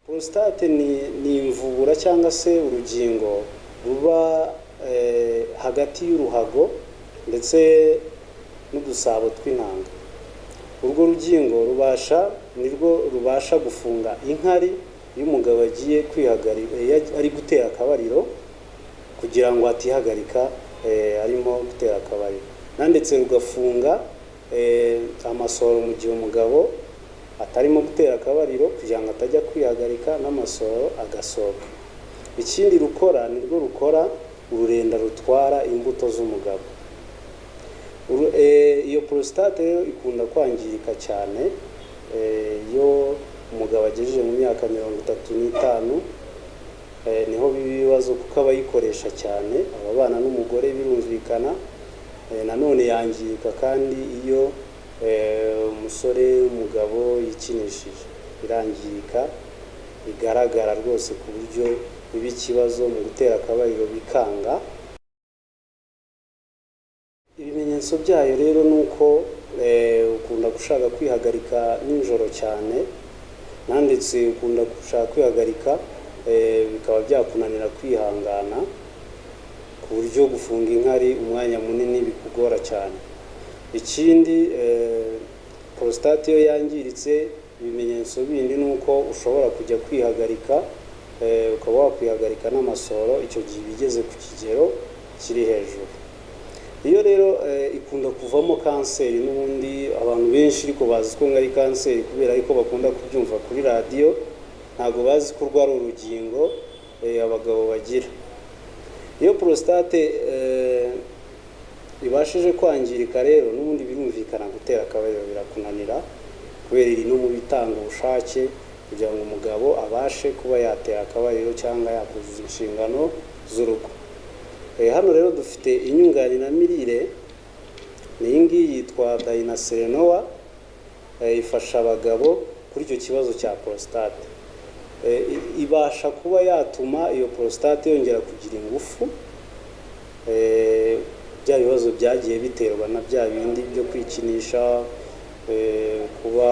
Prostate ni imvubura cyangwa se urugingo ruba hagati y'uruhago ndetse n'udusabo tw'intanga. Urwo rugingo nirwo rubasha gufunga inkari y'umugabo agiye kwihagarika ari gutera akabariro kugira ngo atihagarika arimo gutera akabariro, nandetse rugafunga amasoro mu gihe umugabo atarimo gutera akabariro kugira ngo atajya kwihagarika n'amasoro agasohoka. Ikindi rukora nirwo rukora ururenda rutwara imbuto z'umugabo. Iyo prostate rero ikunda kwangirika cyane iyo umugabo agejeje mu myaka 35, niho bibazo kuko abayikoresha cyane ababana n'umugore birumvikana. Nanone yangirika kandi iyo umusore umugabo yikinishije, birangirika bigaragara rwose ku buryo biba ikibazo mu gutera akabariro bikanga. Ibimenyetso byayo rero nuko ukunda gushaka kwihagarika nijoro cyane, nandetse ukunda gushaka kwihagarika bikaba byakunanira kwihangana ku buryo gufunga inkari umwanya munini bikugora cyane. Ikindi prostate yo yangiritse, ibimenyetso bindi nuko ushobora kujya kwihagarika ukaba wakwihagarika n'amasoro icyo gihe bigeze ku kigero kiri hejuru. Iyo rero ikunda kuvamo kanseri, n'ubundi abantu benshi ariko bazi ko ari kanseri kubera ariko bakunda kubyumva kuri radio, ntago bazi ko rwari urugingo abagabo bagira. Iyo prostate ibashije kwangirika rero n'ubundi birumvikana gutera akabariro birakunanira kubera iri no mu bitanga ubushake kugira ngo umugabo abashe kuba yatera akabariro cyangwa yakuzuza inshingano z'urugo. Hano rero dufite inyunganiramirire, iyi ngiyi yitwa Dinaserenoa, ifasha abagabo kuri icyo kibazo cya prostate. Ibasha kuba yatuma iyo prostate yongera kugira ingufu, bya bibazo byagiye biterwa na bya bindi byo kwikinisha, kuba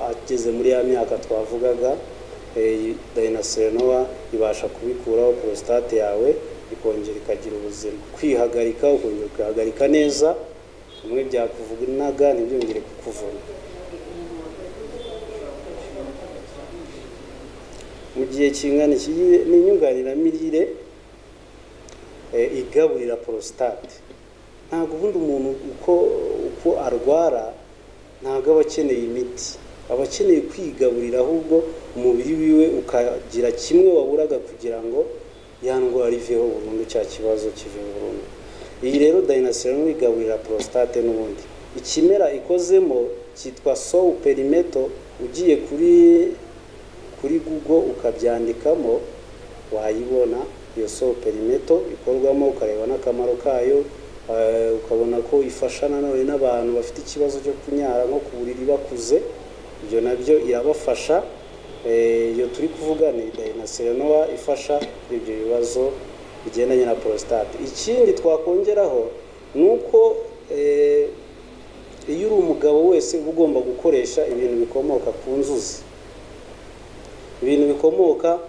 ageze muri ya myaka twavugaga. Dinaserenoa ibasha kubikuraho prostate yawe ikongera ikagira ubuzima. Kwihagarika ukongera kwihagarika neza, bimwe byakuvuganaga ntibyongere kukuvuna. Mu gihe kingana iki n'inyunganiramirire igaburira prostate. Ntabwo ubundi umuntu uko arwara ntabwo aba akeneye imiti, aba akeneye kwigaburira, ahubwo umubiri wiwe ukagira kimwe waburaga kugira ngo yandwara iveho burundu, cya kibazo kive burundu. Iyi rero Dinaserenoa igaburira prostate n'ubundi. Ikimera ikozemo cyitwa Saw Perimeto, ugiye kuri Google ukabyandikamo wayibona. Iyo Saw Perimeto ikorwamo, ukareba n'akamaro kayo, ukabona ko ifasha nanone n'abantu bafite ikibazo cyo kunyara nko ku buriri bakuze, ibyo nabyo irabafasha. Iyo turi kuvuga ni Dinaserenoa ifasha ibyo bibazo bigendanye na prostate. Ikindi twakongeraho nuko iyo uri umugabo wese ugomba gukoresha ibintu bikomoka ku nzuzi, ibintu bikomoka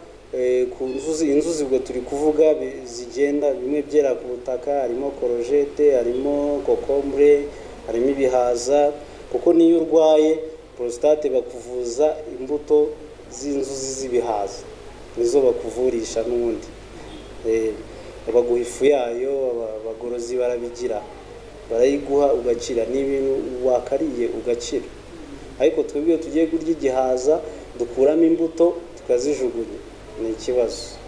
ku nzuzi. Inzuzi ubwo turi kuvuga zigenda bimwe byera ku butaka, harimo korojete, harimo kokombure, harimo ibihaza. Kuko niyo urwaye prostate bakuvuza imbuto z'inzuzi z'ibihaza, nizo bakuvurisha n'ubundi. Baguha ifu yayo, abagorozi barabigira, barayiguha ugakira. Ni ibintu wakariye ugakira. Ariko twebwe tugiye kurya igihaza dukuramo imbuto tukazijugunya, ni ikibazo.